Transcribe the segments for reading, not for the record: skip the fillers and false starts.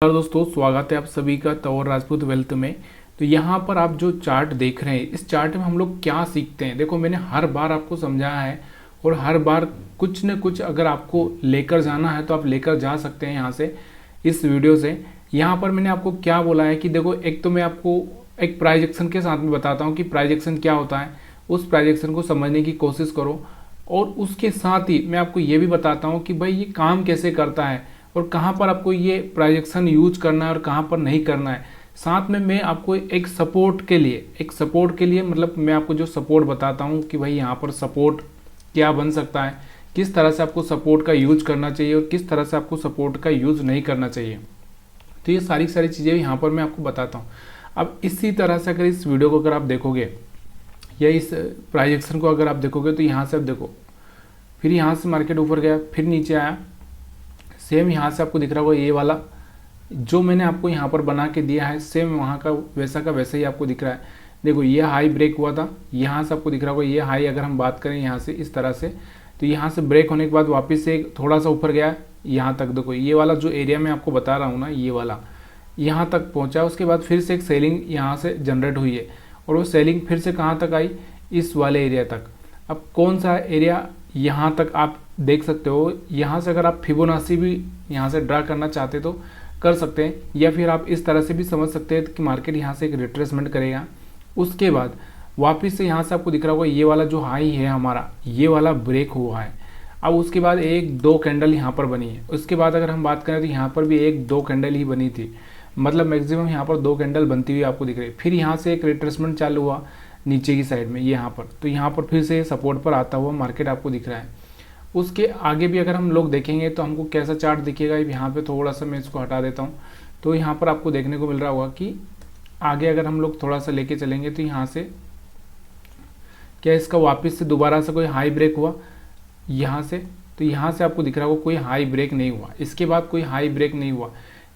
और दोस्तों स्वागत है आप सभी का तौर राजपूत वेल्थ में। तो यहाँ पर आप जो चार्ट देख रहे हैं, इस चार्ट में हम लोग क्या सीखते हैं। देखो, मैंने हर बार आपको समझाया है और हर बार कुछ न कुछ अगर आपको लेकर जाना है तो आप लेकर जा सकते हैं यहाँ से, इस वीडियो से। यहाँ पर मैंने आपको क्या बोला है कि देखो, एक तो मैं आपको एक प्राइजेक्शन के साथ में बताता हूँ कि प्राइजेक्शन क्या होता है। उस प्राइजेक्शन को समझने की कोशिश करो और उसके साथ ही मैं आपको ये भी बताता हूँ कि भाई ये काम कैसे करता है और कहाँ पर आपको ये प्राइजेक्शन यूज करना है और कहाँ पर नहीं करना है। साथ में मैं आपको एक सपोर्ट के लिए मतलब मैं आपको जो सपोर्ट बताता हूँ कि भाई यहाँ पर सपोर्ट क्या बन सकता है, किस तरह से आपको सपोर्ट का यूज करना चाहिए और किस तरह से आपको सपोर्ट का यूज नहीं करना चाहिए। तो ये सारी चीज़ें यहाँ पर मैं आपको बताता हूँ। अब इसी तरह से अगर इस वीडियो को अगर आप देखोगे या इस प्राइजेक्शन को अगर आप देखोगे तो यहाँ से आप देखो, फिर यहाँ से मार्केट ऊपर गया, फिर नीचे आया, सेम यहाँ से आपको दिख रहा होगा ये वाला जो मैंने आपको यहाँ पर बना के दिया है, सेम वहाँ का वैसा ही आपको दिख रहा है। देखो, ये हाई ब्रेक हुआ था, यहाँ से आपको दिख रहा होगा ये हाई। अगर हम बात करें यहाँ से इस तरह से, तो यहाँ से ब्रेक होने के बाद वापस से थोड़ा सा ऊपर गया यहाँ तक। देखो, ये वाला जो एरिया मैं आपको बता रहा हूँ ना, ये वाला यहाँ तक पहुँचा। उसके बाद फिर से एक सेलिंग यहाँ से जनरेट हुई है और वो सेलिंग फिर से कहाँ तक आई, इस वाले एरिया तक। अब कौन सा एरिया, यहाँ तक आप देख सकते हो। यहाँ से अगर आप फिबोनाची भी यहाँ से ड्रा करना चाहते तो कर सकते हैं, या फिर आप इस तरह से भी समझ सकते हैं कि मार्केट यहाँ से एक रिट्रेसमेंट करेगा। उसके बाद वापस से यहाँ से आपको दिख रहा होगा ये वाला जो हाई है हमारा, ये वाला ब्रेक हुआ है। अब उसके बाद एक दो कैंडल यहाँ पर बनी है। उसके बाद अगर हम बात करें तो यहाँ पर भी एक दो कैंडल ही बनी थी, मतलब मैक्सिमम यहाँ पर दो कैंडल बनती हुई आपको दिख रही है। फिर यहाँ से एक रिट्रेसमेंट चालू हुआ नीचे की साइड में यहाँ पर, तो यहाँ पर फिर से सपोर्ट पर आता हुआ मार्केट आपको दिख रहा है। उसके आगे भी अगर हम लोग देखेंगे तो हमको कैसा चार्ट दिखेगा, यहाँ पे थोड़ा सा मैं इसको हटा देता हूँ। तो यहाँ पर आपको देखने को मिल रहा होगा कि आगे अगर हम लोग थोड़ा सा लेके चलेंगे तो यहाँ से क्या इसका वापस से दोबारा से कोई हाई ब्रेक हुआ यहाँ से, तो यहाँ से आपको दिख रहा होगा कोई हाई ब्रेक नहीं हुआ। इसके बाद कोई हाई ब्रेक नहीं हुआ।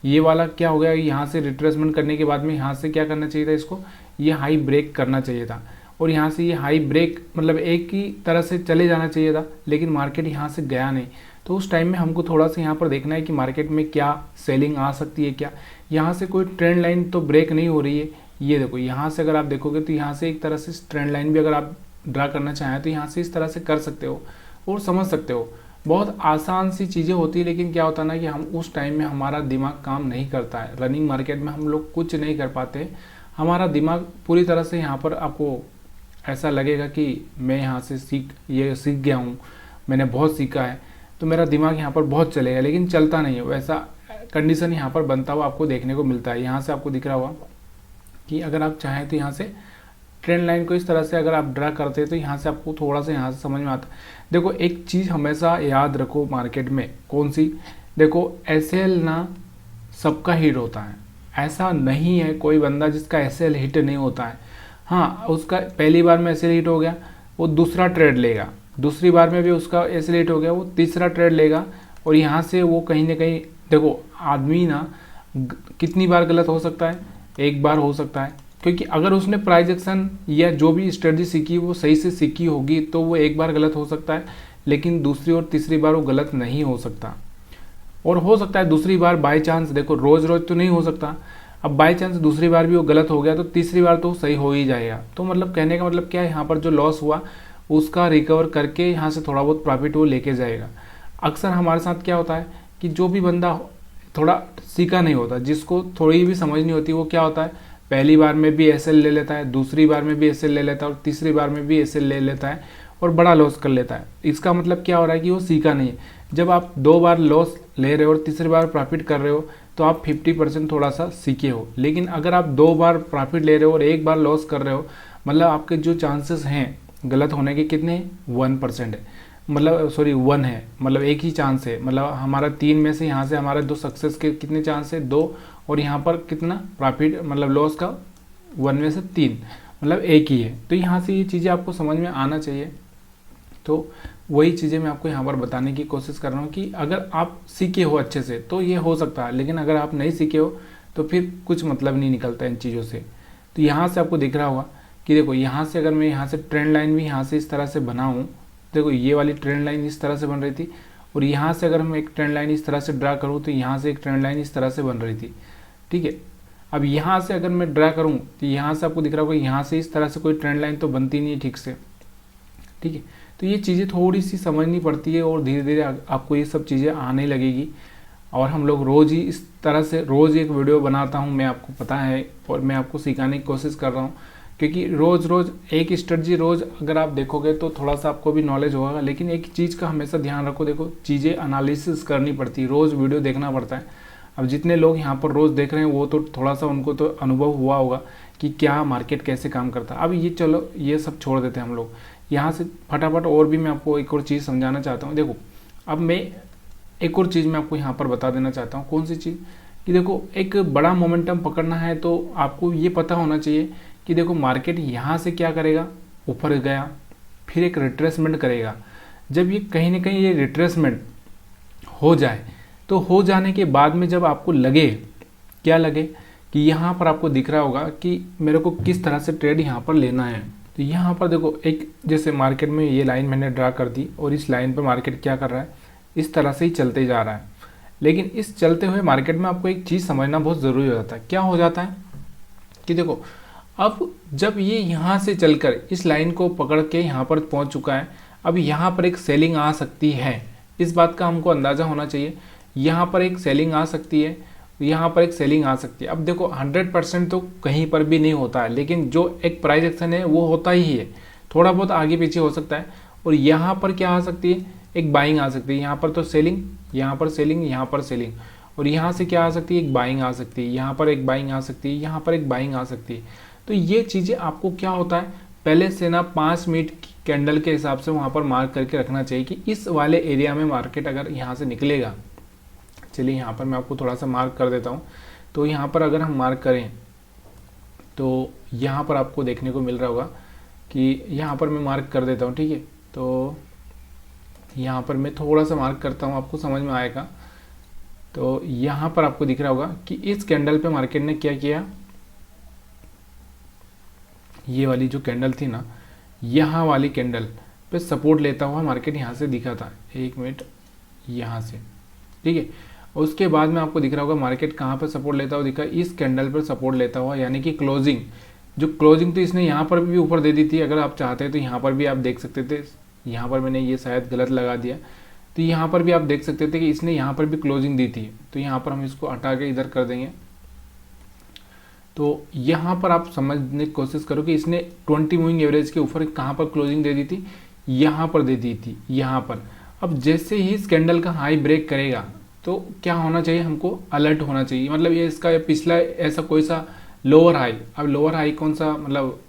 ये वाला क्या हो गया, यहाँ से रिट्रेसमेंट करने के बाद में यहाँ से क्या करना चाहिए था, इसको ये हाई ब्रेक करना चाहिए था और यहाँ से ये हाई ब्रेक मतलब एक ही तरह से चले जाना चाहिए था, लेकिन मार्केट यहाँ से गया नहीं। तो उस टाइम में हमको थोड़ा सा यहाँ पर देखना है कि मार्केट में क्या सेलिंग आ सकती है, क्या यहाँ से कोई ट्रेंड लाइन तो ब्रेक नहीं हो रही है। ये देखो, यहाँ से अगर आप देखोगे तो यहाँ से एक तरह से ट्रेंड लाइन भी अगर आप ड्रा करना चाहें तो यहाँ से इस तरह से कर सकते हो और समझ सकते हो। बहुत आसान सी चीज़ें होती है, लेकिन क्या होता है ना कि हम उस टाइम में हमारा दिमाग काम नहीं करता है। रनिंग मार्केट में हम लोग कुछ नहीं कर पाते, हमारा दिमाग पूरी तरह से यहाँ पर आपको ऐसा लगेगा कि मैं यहाँ से सीख गया हूँ, मैंने बहुत सीखा है, तो मेरा दिमाग यहाँ पर बहुत चलेगा, लेकिन चलता नहीं है। वैसा कंडीशन यहाँ पर बनता हुआ आपको देखने को मिलता है। यहाँ से आपको दिख रहा होगा कि अगर आप चाहें तो यहाँ से ट्रेंड लाइन को इस तरह से अगर आप ड्रा करते हैं तो यहाँ से आपको थोड़ा सा यहाँ से समझ में आता है। देखो, एक चीज़ हमेशा याद रखो मार्केट में, कौन सी, देखो एसएल ना सबका हिट होता है। ऐसा नहीं है कोई बंदा जिसका एसएल हिट नहीं होता है। हाँ, उसका पहली बार में एसएल हिट हो गया, वो दूसरा ट्रेड लेगा, दूसरी बार में भी उसका एसएल हिट हो गया, वो तीसरा ट्रेड लेगा और यहाँ से वो कहीं ना कहीं, देखो आदमी ना कितनी बार गलत हो सकता है, एक बार हो सकता है, क्योंकि अगर उसने प्राइस एक्शन या जो भी स्ट्रेटजी सीखी वो सही से सीखी होगी तो वो एक बार गलत हो सकता है, लेकिन दूसरी और तीसरी बार वो गलत नहीं हो सकता। और हो सकता है दूसरी बार बाय चांस, देखो रोज रोज तो नहीं हो सकता, अब बाय चांस दूसरी बार भी वो गलत हो गया तो तीसरी बार तो सही हो ही जाएगा। तो मतलब कहने का मतलब क्या है, यहाँ पर जो लॉस हुआ उसका रिकवर करके यहाँ से थोड़ा बहुत प्रॉफिट वो लेके जाएगा। अक्सर हमारे साथ क्या होता है कि जो भी बंदा थोड़ा सीखा नहीं होता, जिसको थोड़ी भी समझ नहीं होती, वो क्या होता है पहली बार में भी एसएल ले लेता है, दूसरी बार में भी एसएल ले लेता है और तीसरी बार में भी एसएल ले लेता है और बड़ा लॉस कर लेता है। इसका मतलब क्या हो रहा है कि वो सीखा नहीं है। जब आप दो बार लॉस ले रहे हो और तीसरी बार प्रॉफिट कर रहे हो तो आप 50% थोड़ा सा सीखे हो, लेकिन अगर आप दो बार प्रॉफिट ले रहे हो और एक बार लॉस कर रहे हो, मतलब आपके जो चांसेस हैं गलत होने के कितने, 1% है, मतलब सॉरी 1 है, मतलब एक ही चांस है। मतलब हमारा 3 में से यहाँ से हमारे 2 सक्सेस के कितने चांस है, 2, और यहाँ पर कितना प्रॉफिट मतलब लॉस का 1 में से 3, मतलब एक ही है। तो यहाँ से ये चीज़ें आपको समझ में आना चाहिए। तो वही चीज़ें मैं आपको यहाँ पर बताने की कोशिश कर रहा हूँ कि अगर आप सीखे हो अच्छे से तो ये हो सकता है, लेकिन अगर आप नहीं सीखे हो तो फिर कुछ मतलब नहीं निकलता इन चीज़ों से। तो यहाँ से आपको दिख रहा होगा कि देखो, यहाँ से अगर मैं यहाँ से ट्रेंड लाइन भी यहाँ से इस तरह से बनाऊँ, देखो ये वाली ट्रेंड लाइन इस तरह से बन रही थी और यहाँ से अगर हम एक ट्रेंड लाइन इस तरह से ड्रा करूँ तो यहाँ से एक ट्रेंड लाइन इस तरह से बन रही थी, ठीक है। अब यहाँ से अगर मैं ड्रा करूँ तो यहाँ से आपको दिख रहा होगा यहाँ से इस तरह से कोई ट्रेंड लाइन तो बनती नहीं है ठीक से, ठीक है। तो ये चीज़ें थोड़ी सी समझनी पड़ती है और धीरे धीरे आपको ये सब चीज़ें आने लगेगी। और हम लोग रोज़ ही इस तरह से रोज़ एक वीडियो बनाता हूँ, मैं आपको पता है, और मैं आपको सिखाने की कोशिश कर रहा हूँ, क्योंकि रोज़ एक स्ट्रेटजी रोज़ अगर आप देखोगे तो थोड़ा सा आपको भी नॉलेज होगा। लेकिन एक चीज़ का हमेशा ध्यान रखो, देखो चीज़ें एनालिसिस करनी पड़ती है, रोज़ वीडियो देखना पड़ता है। अब जितने लोग यहाँ पर रोज़ देख रहे हैं वो तो थोड़ा सा उनको तो अनुभव हुआ होगा कि क्या मार्केट कैसे काम करता है। अब ये चलो ये सब छोड़ देते हैं हम लोग, यहाँ से फटाफट और भी मैं आपको एक और चीज़ समझाना चाहता हूँ। देखो अब मैं एक और चीज़ मैं आपको यहाँ पर बता देना चाहता हूँ। कौन सी चीज़ कि देखो एक बड़ा मोमेंटम पकड़ना है तो आपको ये पता होना चाहिए कि देखो मार्केट यहाँ से क्या करेगा, ऊपर गया फिर एक रिट्रेसमेंट करेगा। जब ये कहीं ना कहीं ये रिट्रेसमेंट हो जाए तो हो जाने के बाद में जब आपको लगे, क्या लगे कि यहाँ पर आपको दिख रहा होगा कि मेरे को किस तरह से ट्रेड यहाँ पर लेना है। तो यहाँ पर देखो एक जैसे मार्केट में ये लाइन मैंने ड्रा कर दी और इस लाइन पर मार्केट क्या कर रहा है, इस तरह से ही चलते जा रहा है। लेकिन इस चलते हुए मार्केट में आपको एक चीज़ समझना बहुत ज़रूरी हो जाता है। क्या हो जाता है कि देखो अब जब ये यहाँ से चलकर इस लाइन को पकड़ के यहाँ पर पहुँच चुका है, अब यहाँ पर एक सेलिंग आ सकती है, इस बात का हमको अंदाज़ा होना चाहिए। यहाँ पर एक सेलिंग आ सकती है, यहाँ पर एक सेलिंग आ सकती है। अब देखो 100% तो कहीं पर भी नहीं होता है, लेकिन जो एक प्राइस एक्शन है वो होता ही है, थोड़ा बहुत आगे पीछे हो सकता है। और यहाँ पर क्या आ सकती है, एक बाइंग आ सकती है। यहाँ पर तो सेलिंग, यहाँ पर सेलिंग, यहाँ पर सेलिंग, और यहाँ से क्या आ सकती है, एक बाइंग आ सकती है। यहाँ पर एक बाइंग आ सकती है, यहाँ पर एक बाइंग आ सकती है। तो ये चीज़ें आपको क्या होता है पहले से ना 5 मिनट की कैंडल के हिसाब से वहाँ पर मार्क करके रखना चाहिए कि इस वाले एरिया में मार्केट अगर यहाँ से निकलेगा। चलिए यहाँ पर मैं आपको थोड़ा सा मार्क कर देता हूँ। तो यहाँ पर अगर हम मार्क करें तो यहाँ पर आपको देखने को मिल रहा होगा कि यहाँ पर मैं मार्क कर देता हूँ, ठीक है। तो यहाँ पर मैं थोड़ा सा मार्क करता हूँ, आपको समझ में आएगा। तो यहाँ पर आपको दिख रहा होगा कि इस कैंडल पे मार्केट ने क्या किया, ये वाली जो कैंडल थी ना, यहाँ वाली कैंडल पे सपोर्ट लेता हुआ मार्केट यहाँ से दिखा था, 1 मिनट यहाँ से, ठीक है। और उसके बाद में आपको दिख रहा होगा मार्केट कहाँ पर सपोर्ट लेता हुआ दिखा, इस कैंडल पर सपोर्ट लेता हुआ, यानी कि क्लोजिंग, जो क्लोजिंग तो इसने यहाँ पर भी ऊपर दे दी थी। अगर आप चाहते तो यहाँ पर भी आप देख सकते थे, यहाँ पर मैंने ये शायद गलत लगा दिया, तो यहाँ पर भी आप देख सकते थे कि इसने यहाँ पर भी क्लोजिंग दी थी। तो यहाँ पर हम इसको हटा के इधर कर देंगे। तो यहाँ पर आप समझने की कोशिश करो कि इसने 20 मूविंग एवरेज के ऊपर कहाँ पर क्लोजिंग दे दी थी, यहाँ पर दे दी थी, यहाँ पर। अब जैसे ही इस कैंडल का हाई ब्रेक करेगा तो क्या होना चाहिए, हमको अलर्ट होना चाहिए। मतलब ये इसका पिछला ऐसा कोई सा लोअर हाई, अब लोअर हाई कौन सा, मतलब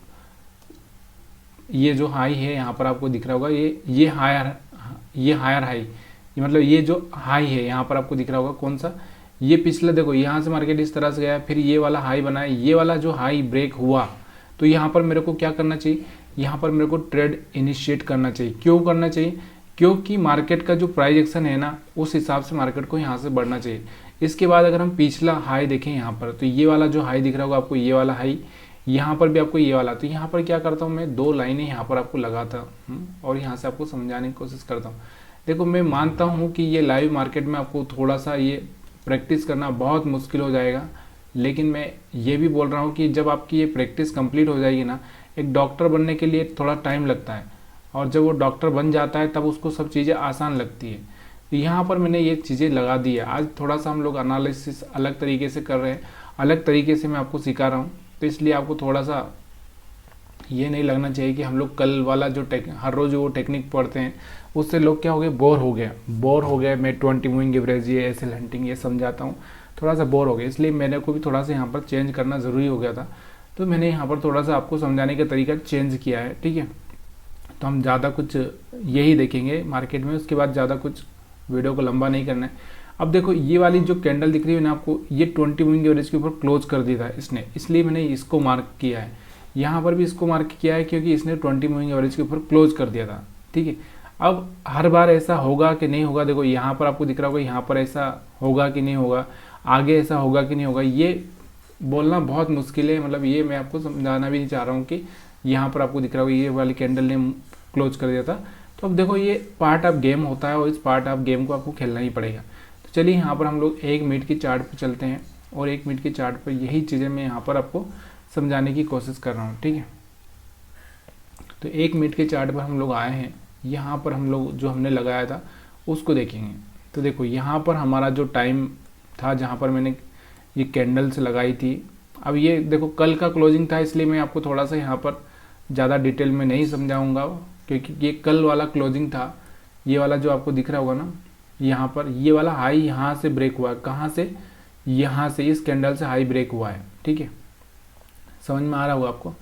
ये जो हाई है यहाँ पर आपको दिख रहा होगा, ये हायर हाई, मतलब ये जो हाई है यहाँ पर आपको दिख रहा होगा कौन सा, ये पिछला। देखो यहाँ से मार्केट इस तरह से गया, फिर ये वाला हाई बना है, ये वाला जो हाई ब्रेक हुआ, तो यहाँ पर मेरे को क्या करना चाहिए, यहाँ पर मेरे को ट्रेड इनिशिएट करना चाहिए। क्यों करना चाहिए, क्योंकि मार्केट का जो प्राइस एक्शन है ना, उस हिसाब से मार्केट को यहाँ से बढ़ना चाहिए। इसके बाद अगर हम पिछला हाई देखें यहाँ पर, तो ये वाला जो हाई दिख रहा होगा आपको, ये वाला हाई, यहाँ पर भी आपको ये वाला। तो यहाँ पर क्या करता हूँ मैं, 2 लाइनें यहाँ पर आपको लगाता हूँ और यहाँ से आपको समझाने की कोशिश करता हूँ। देखो मैं मानता हूँ कि ये लाइव मार्केट में आपको थोड़ा सा ये प्रैक्टिस करना बहुत मुश्किल हो जाएगा, लेकिन मैं ये भी बोल रहा हूँ कि जब आपकी ये प्रैक्टिस कंप्लीट हो जाएगी ना, एक डॉक्टर बनने के लिए थोड़ा टाइम लगता है, और जब वो डॉक्टर बन जाता है तब उसको सब चीज़ें आसान लगती है। तो यहाँ पर मैंने ये चीज़ें लगा दी है। आज थोड़ा सा हम लोग एनालिसिस अलग तरीके से कर रहे हैं, अलग तरीके से मैं आपको सिखा रहा हूँ, तो इसलिए आपको थोड़ा सा ये नहीं लगना चाहिए कि हम लोग कल वाला जो हर रोज़ वो टेक्निक पढ़ते हैं उससे लोग क्या हो गए, बोर हो गए। मैं 20 मूविंग एवरेज, ये एसएल हंटिंग ये समझाता हूँ, थोड़ा सा बोर हो गए, इसलिए मेरे को भी थोड़ा सा यहाँ पर चेंज करना ज़रूरी हो गया था। तो मैंने यहाँ पर थोड़ा सा आपको समझाने का तरीका चेंज किया है, ठीक है। तो हम ज़्यादा कुछ यही देखेंगे मार्केट में, उसके बाद ज़्यादा कुछ वीडियो को लंबा नहीं करना है। अब देखो ये वाली जो कैंडल दिख रही है ना आपको, ये 20 मूविंग एवरेज के ऊपर क्लोज कर दिया था इसने, इसलिए मैंने इसको मार्क किया है। यहाँ पर भी इसको मार्क किया है क्योंकि इसने 20 मूविंग एवरेज के ऊपर क्लोज कर दिया था, ठीक है। अब हर बार ऐसा होगा कि नहीं होगा, देखो यहाँ पर आपको दिख रहा होगा, यहाँ पर ऐसा होगा कि नहीं होगा, आगे ऐसा होगा कि नहीं होगा, ये बोलना बहुत मुश्किल है। मतलब ये मैं आपको समझाना भी नहीं चाह रहा हूँ कि यहाँ पर आपको दिख रहा होगा ये वाली कैंडल ने क्लोज कर दिया था, तो अब देखो ये पार्ट ऑफ गेम होता है और इस पार्ट ऑफ गेम को आपको खेलना ही पड़ेगा। तो चलिए यहाँ पर हम लोग 1 मिनट की चार्ट पर चलते हैं और 1 मिनट की चार्ट पर यही चीज़ें मैं यहाँ पर आपको समझाने की कोशिश कर रहा हूँ, ठीक है। तो 1 मिनट के चार्ट पर हम लोग आए हैं, यहाँ पर हम लोग जो हमने लगाया था उसको देखेंगे। तो देखो यहाँ पर हमारा जो टाइम था जहाँ पर मैंने ये कैंडल्स लगाई थी, अब ये देखो कल का क्लोजिंग था, इसलिए मैं आपको थोड़ा सा यहाँ पर ज़्यादा डिटेल में नहीं समझाऊंगा, क्योंकि ये कल वाला क्लोजिंग था। ये वाला जो आपको दिख रहा होगा ना, यहाँ पर ये वाला हाई यहाँ से ब्रेक हुआ है, कहाँ से, यहाँ से, इस कैंडल से हाई ब्रेक हुआ है, ठीक है। समझ में आ रहा होगा आपको।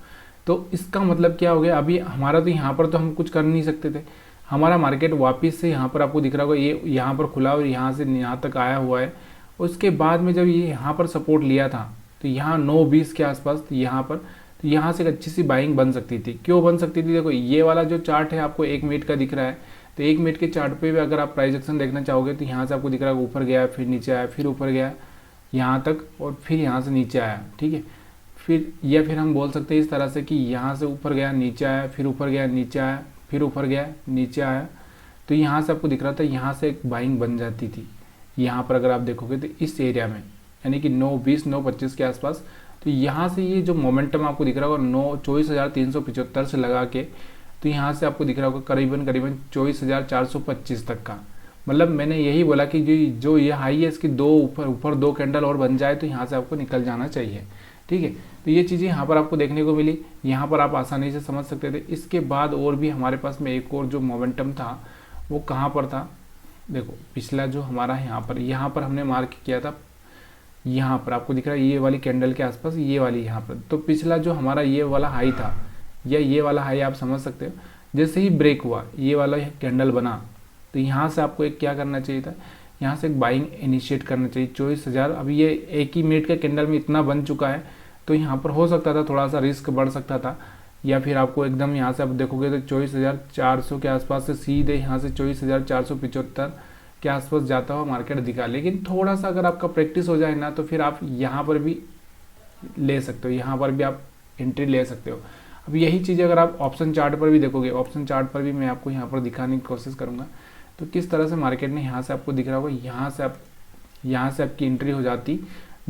तो इसका मतलब क्या हो गया, अभी हमारा तो यहाँ पर तो हम कुछ कर नहीं सकते थे, हमारा मार्केट वापस से यहाँ पर आपको दिख रहा होगा, ये यहाँ पर खुला और यहाँ से यहाँ तक आया हुआ है। उसके बाद में जब ये यहाँ पर सपोर्ट लिया था तो यहाँ 9:20 के आसपास यहाँ पर, तो यहाँ से एक अच्छी सी बाइंग बन सकती थी। क्यों बन सकती थी, देखो ये वाला जो चार्ट है आपको 1 मिनट का दिख रहा है, तो 1 मिनट के चार्ट पे भी अगर आप प्राइस एक्शन देखना चाहोगे तो यहाँ से आपको दिख रहा है ऊपर गया, फिर नीचे आया, फिर ऊपर गया यहाँ तक और फिर यहाँ से नीचे आया, ठीक है। फिर या फिर हम बोल सकते हैं इस तरह से कि यहाँ से ऊपर गया, नीचे आया, फिर ऊपर गया, नीचे आया, फिर ऊपर गया, नीचे आया। तो यहाँ से आपको दिख रहा था यहाँ से एक बाइंग बन जाती थी यहाँ पर, अगर आप देखोगे तो इस एरिया में, यानी कि 9:20 9:25 के आसपास। तो यहाँ से ये जो मोमेंटम आपको दिख रहा होगा 24,375 से लगा के, तो यहाँ से आपको दिख रहा होगा करीबन 24,425 तक का। मतलब मैंने यही बोला कि जो ये हाई है इसकी ऊपर दो कैंडल और बन जाए तो यहाँ से आपको निकल जाना चाहिए, ठीक है। तो ये चीज़ें यहाँ पर आपको देखने को मिली, यहाँ पर आप आसानी से समझ सकते थे। इसके बाद और भी हमारे पास में एक और जो मोमेंटम था वो कहाँ पर था, देखो पिछला जो हमारा यहाँ पर हमने मार्क किया था, यहाँ पर आपको दिख रहा है ये वाली कैंडल के आसपास, ये वाली यहाँ पर। तो पिछला जो हमारा ये वाला हाई था या ये वाला हाई आप समझ सकते हो, जैसे ही ब्रेक हुआ ये वाला कैंडल बना तो यहाँ से आपको एक क्या करना चाहिए था, यहाँ से एक बाइंग इनिशिएट करना चाहिए 24,000। अभी ये 1 ही मिनट के कैंडल में इतना बन चुका है, तो यहाँ पर हो सकता था थोड़ा सा रिस्क बढ़ सकता था, या फिर आपको एकदम यहाँ से आप देखोगे तो 24,400 के आसपास से सीधे यहाँ से 24,475 के आसपास जाता हुआ मार्केट दिखा। लेकिन थोड़ा सा अगर आपका प्रैक्टिस हो जाए ना तो फिर आप यहाँ पर भी ले सकते हो, यहाँ पर भी आप एंट्री ले सकते हो। अब यही चीज़ अगर आप ऑप्शन चार्ट पर भी देखोगे, ऑप्शन चार्ट पर भी मैं आपको यहाँ पर दिखाने की कोशिश करूँगा। तो किस तरह से मार्केट ने यहाँ से आपको दिख रहा होगा, यहाँ से आपकी एंट्री हो जाती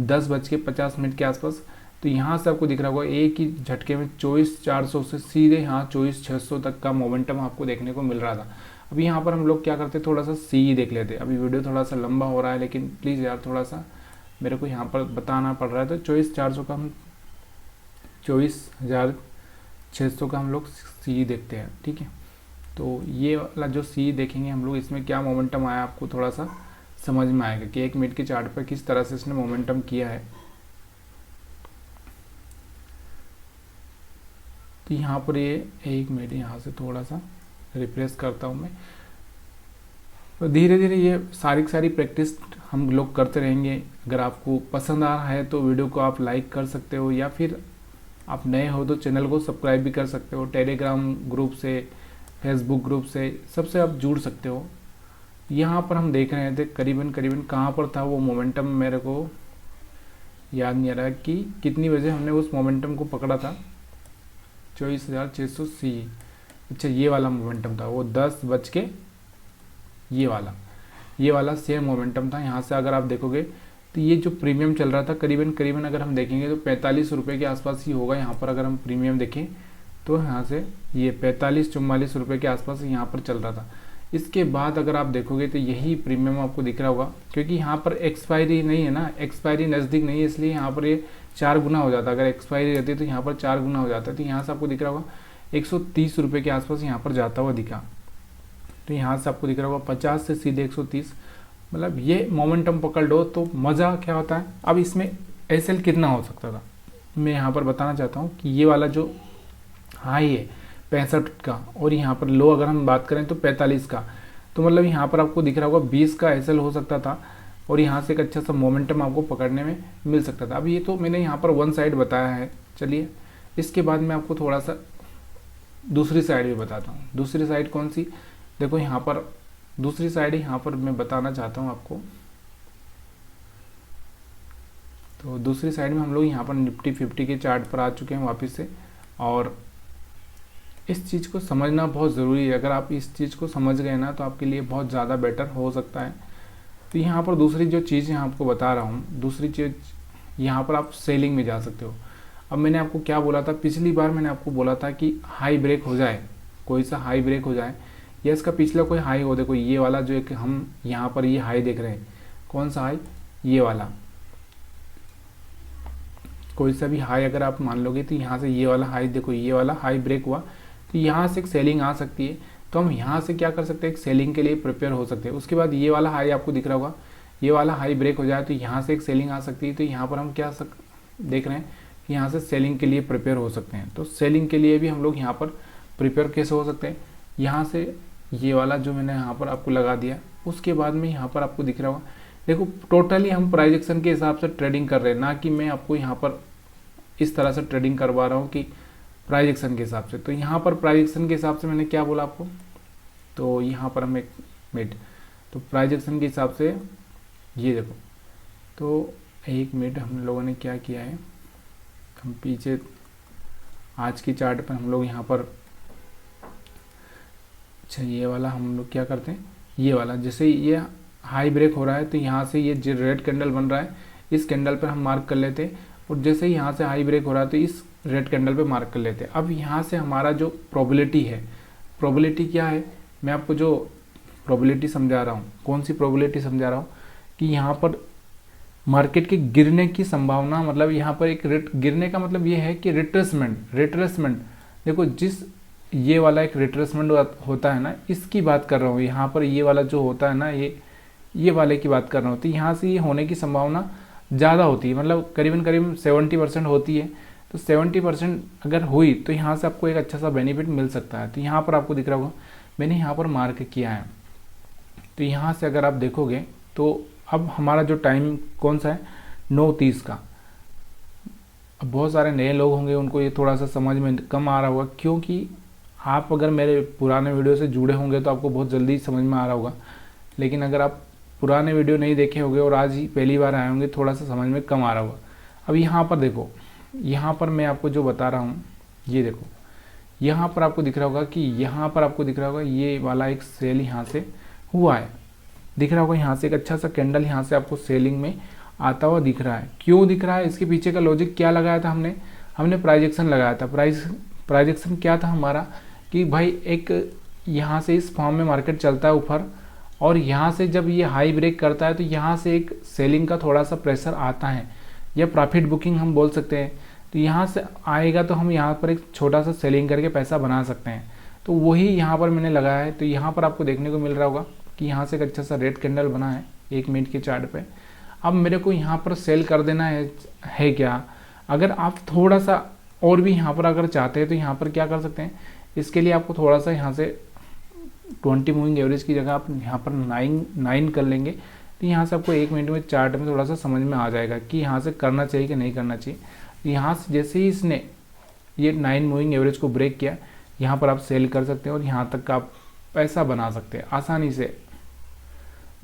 10:50 के आसपास। तो यहाँ से आपको दिख रहा होगा एक ही झटके में 24,400 से सीधे यहाँ 24,600 तक का मोमेंटम आपको देखने को मिल रहा था। अभी यहाँ पर हम लोग क्या करते, थोड़ा सा सी देख लेते। अभी वीडियो थोड़ा सा लंबा हो रहा है, लेकिन प्लीज़ यार थोड़ा सा मेरे को यहाँ पर बताना पड़ रहा है। तो 24,400 का हम 24,600 का हम लोग सी देखते हैं, ठीक है। तो ये वाला जो सी देखेंगे हम लोग, इसमें क्या मोमेंटम आया आपको थोड़ा सा समझ में आएगा कि 1 मिनट के चार्ट पर किस तरह से इसने मोमेंटम किया है। तो यहाँ पर ये 1 मिनट यहाँ से थोड़ा सा रिफ्रेश करता हूँ मैं। तो धीरे धीरे ये सारी प्रैक्टिस हम लोग करते रहेंगे। अगर आपको पसंद आ रहा है तो वीडियो को आप लाइक कर सकते हो, या फिर आप नए हो तो चैनल को सब्सक्राइब भी कर सकते हो। टेलीग्राम ग्रुप से, फेसबुक ग्रुप से, सबसे आप जुड़ सकते हो। यहाँ पर हम देख रहे थे करीबन कहाँ पर था वो मोमेंटम, मेरे को याद नहीं आ रहा कि कितनी बजे हमने उस मोमेंटम को पकड़ा था। 24,600 सी, अच्छा ये वाला मोमेंटम था वो 10 बज के, ये वाला सेम मोमेंटम था। यहाँ से अगर आप देखोगे तो ये जो प्रीमियम चल रहा था करीबन अगर हम देखेंगे तो 45 रुपये के आसपास ही होगा। यहाँ पर अगर हम प्रीमियम देखें तो यहाँ से ये 45-44 रुपये के आसपास यहाँ पर चल रहा था। इसके बाद अगर आप देखोगे तो यही प्रीमियम आपको दिख रहा होगा, क्योंकि यहाँ पर एक्सपायरी नहीं है ना, एक्सपायरी नज़दीक नहीं है, इसलिए यहाँ पर ये 4 गुना हो जाता। अगर एक्सपायरी रहती तो यहाँ पर 4 गुना हो जाता। तो यहाँ से आपको दिख रहा होगा 130 रुपये के आसपास यहाँ पर जाता हुआ दिखा। तो यहाँ से आपको दिख रहा होगा 50 से सीधे 130, मतलब ये मोमेंटम पकड़ लो तो मज़ा क्या होता है। अब इसमें एसएल कितना हो सकता था, मैं यहाँ पर बताना चाहता हूँ कि ये वाला जो हाई है 65 का, और यहाँ पर लो अगर हम बात करें तो 45 का, तो मतलब यहाँ पर आपको दिख रहा होगा 20 का एसएल हो सकता था, और यहाँ से एक अच्छा सा मोमेंटम आपको पकड़ने में मिल सकता था। अब ये तो मैंने यहाँ पर वन साइड बताया है। चलिए इसके बाद मैं आपको थोड़ा सा दूसरी साइड भी बताता हूँ। दूसरी साइड कौन सी, देखो यहाँ पर दूसरी साइड यहाँ पर मैं बताना चाहता हूँ आपको। तो दूसरी साइड में हम लोग यहाँ पर निफ्टी 50 के चार्ट पर आ चुके हैं वापस से, और इस चीज़ को समझना बहुत ज़रूरी है। अगर आप इस चीज़ को समझ गए ना तो आपके लिए बहुत ज़्यादा बेटर हो सकता है। तो यहाँ पर दूसरी जो चीज़ यहाँ आपको बता रहा हूँ, दूसरी चीज़ यहाँ पर आप सेलिंग में जा सकते हो। अब मैंने आपको क्या बोला था, पिछली बार मैंने आपको बोला था कि हाई ब्रेक हो जाए, कोई सा हाई ब्रेक हो जाए या इसका पिछला कोई हाई हो, देखो ये वाला जो एक हम यहाँ पर ये हाई देख रहे हैं, कौन सा हाई, ये वाला, कोई सा भी हाई अगर आप मान लोगे तो यहाँ से ये वाला हाई, देखो ये वाला हाई ब्रेक हुआ तो यहाँ से एक सेलिंग आ सकती है। तो हम यहाँ से क्या कर सकते हैं, एक सेलिंग के लिए प्रिपेयर हो सकते हैं। उसके बाद ये वाला हाई आपको दिख रहा होगा, ये वाला हाई ब्रेक हो जाए तो यहाँ से एक सेलिंग आ सकती है। तो यहाँ पर हम क्या देख रहे हैं कि यहाँ से सेलिंग के लिए प्रिपेयर हो सकते हैं। तो सेलिंग के लिए भी हम लोग यहाँ पर प्रिपेयर कैसे हो सकते हैं, यहाँ से ये वाला जो मैंने यहाँ पर आपको लगा दिया, उसके बाद में यहाँ पर आपको दिख रहा होगा, देखो टोटली हम प्राइस एक्शन के हिसाब से ट्रेडिंग कर रहे हैं, ना कि मैं आपको यहाँ पर इस तरह से ट्रेडिंग करवा रहा हूँ कि प्राइस एक्शन के हिसाब से। तो यहाँ पर प्राइस एक्शन के हिसाब से मैंने क्या बोला आपको, तो यहाँ पर हम एक मिनट, तो प्राइस एक्शन के हिसाब से ये देखो, तो एक मिनट हम लोगों ने क्या किया है, हम पीछे आज की चार्ट पर हम लोग यहाँ पर, अच्छा ये वाला हम लोग क्या करते हैं, ये वाला जैसे ये हाई ब्रेक हो रहा है तो यहाँ से ये जो रेड कैंडल बन रहा है इस कैंडल पर हम मार्क कर लेते हैं, और जैसे ही यहाँ से हाई ब्रेक हो रहा है तो इस रेड कैंडल पे मार्क कर लेते हैं। अब यहाँ से हमारा जो प्रोबेबिलिटी है, प्रोबेबिलिटी क्या है, मैं आपको जो प्रोबेबिलिटी समझा रहा हूँ, कौन सी प्रोबेबिलिटी समझा रहा हूँ कि यहाँ पर मार्केट के गिरने की संभावना, मतलब यहाँ पर एक गिरने का मतलब ये है कि रिट्रेसमेंट, देखो जिस ये वाला एक रिट्रेसमेंट होता है ना, इसकी बात कर रहा हूँ। यहाँ पर ये वाला जो होता है ना, ये वाले की बात कर रहा हूँ। तो यहाँ से ये होने की संभावना ज़्यादा होती है, मतलब करीबन 70% होती है। तो 70% अगर हुई तो यहाँ से आपको एक अच्छा सा बेनिफिट मिल सकता है। तो यहाँ पर आपको दिख रहा होगा मैंने यहाँ पर मार्क किया है। तो यहाँ से अगर आप देखोगे तो अब हमारा जो टाइम कौन सा है, 9:30 का। अब बहुत सारे नए लोग होंगे, उनको ये थोड़ा सा समझ में कम आ रहा होगा, क्योंकि आप अगर मेरे पुराने वीडियो से जुड़े होंगे तो आपको बहुत जल्दी समझ में आ रहा होगा। लेकिन अगर आप पुराने वीडियो नहीं देखे होंगे और आज ही पहली बार आए होंगे, थोड़ा सा समझ में कम आ रहा होगा। अब यहाँ पर देखो, यहाँ पर मैं आपको जो बता रहा हूँ, ये देखो यहाँ पर आपको दिख रहा होगा कि यहाँ पर आपको दिख रहा होगा ये वाला एक सेल यहाँ से हुआ है, दिख रहा होगा यहाँ से एक अच्छा सा कैंडल यहाँ से आपको सेलिंग में आता हुआ दिख रहा है। क्यों दिख रहा है, इसके पीछे का लॉजिक क्या लगाया था हमने प्राइस एक्शन लगाया था। प्राइस एक्शन क्या था हमारा कि भाई एक यहाँ से इस फॉर्म में मार्केट चलता है ऊपर, और यहाँ से जब ये हाई ब्रेक करता है तो यहाँ से एक सेलिंग का थोड़ा सा प्रेशर आता है, या प्रॉफिट बुकिंग हम बोल सकते हैं। तो यहाँ से आएगा तो हम यहाँ पर एक छोटा सा सेलिंग करके पैसा बना सकते हैं। तो वही यहाँ पर मैंने लगाया है। तो यहाँ पर आपको देखने को मिल रहा होगा कि यहाँ से एक अच्छा सा रेड कैंडल बना है 1 मिनट के चार्ट पे। अब मेरे को यहाँ पर सेल कर देना है क्या, अगर आप थोड़ा सा और भी यहाँ पर अगर चाहते हैं तो यहाँ पर क्या कर सकते हैं, इसके लिए आपको थोड़ा सा यहाँ से 20 मूविंग एवरेज की जगह आप यहाँ पर 9 कर लेंगे। तो यहाँ से आपको 1 मिनट में चार्ट में थोड़ा सा समझ में आ जाएगा कि यहाँ से करना चाहिए कि नहीं करना चाहिए। यहाँ से जैसे ही इसने ये 9 मूविंग एवरेज को ब्रेक किया, यहाँ पर आप सेल कर सकते हैं और यहाँ तक का आप पैसा बना सकते हैं आसानी से।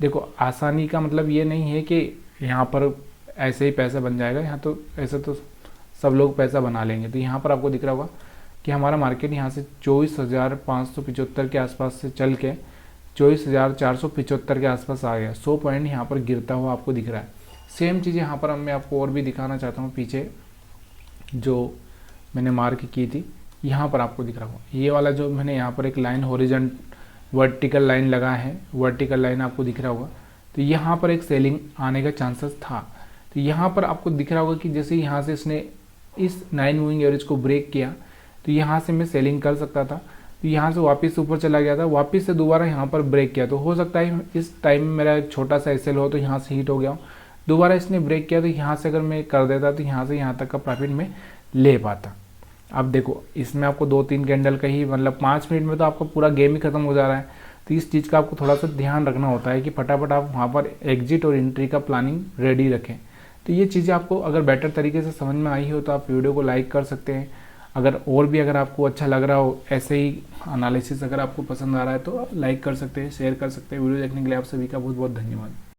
देखो आसानी का मतलब ये नहीं है कि यहाँ पर ऐसे ही पैसा बन जाएगा, यहाँ तो ऐसे तो सब लोग पैसा बना लेंगे। तो यहाँ पर आपको दिख रहा होगा कि हमारा मार्केट यहाँ से 24,575 के आसपास से चल के 24,475 के आसपास आ गया। 100 पॉइंट यहाँ पर गिरता हुआ आपको दिख रहा है। सेम चीज़ यहाँ पर मैं आपको और भी दिखाना चाहता हूँ, पीछे जो मैंने मार्क की थी यहाँ पर आपको दिख रहा होगा। ये वाला जो मैंने यहाँ पर एक लाइन हॉरिजॉन्टल वर्टिकल लाइन लगा है, वर्टिकल लाइन आपको दिख रहा होगा। तो यहाँ पर एक सेलिंग आने का चांसेस था। तो यहाँ पर आपको दिख रहा होगा कि जैसे यहाँ से इसने इस 9 मूविंग एवरेज को ब्रेक किया तो यहाँ से मैं सेलिंग कर सकता था। तो यहाँ से वापस ऊपर चला गया था, वापस से दोबारा यहाँ पर ब्रेक किया। तो हो सकता है इस टाइम में मेरा एक छोटा सा एसएल हो तो यहाँ से हिट हो गया हूँ। दोबारा इसने ब्रेक किया तो यहाँ से अगर मैं कर देता तो यहाँ से यहाँ तक का प्रॉफिट में ले पाता। अब देखो इसमें आपको 2-3 कैंडल का ही मतलब 5 मिनट में तो आपका पूरा गेम ही खत्म हो जा रहा है। तो इस चीज़ का आपको थोड़ा सा ध्यान रखना होता है कि फटाफट आप वहाँ पर एग्जिट और एंट्री का प्लानिंग रेडी रखें। तो ये चीज़ें आपको अगर बेटर तरीके से समझ में आई हो तो आप वीडियो को लाइक कर सकते हैं। अगर आपको अच्छा लग रहा हो, ऐसे ही एनालिसिस अगर आपको पसंद आ रहा है तो लाइक कर सकते हैं, शेयर कर सकते हैं। वीडियो देखने के लिए आप सभी का बहुत बहुत धन्यवाद।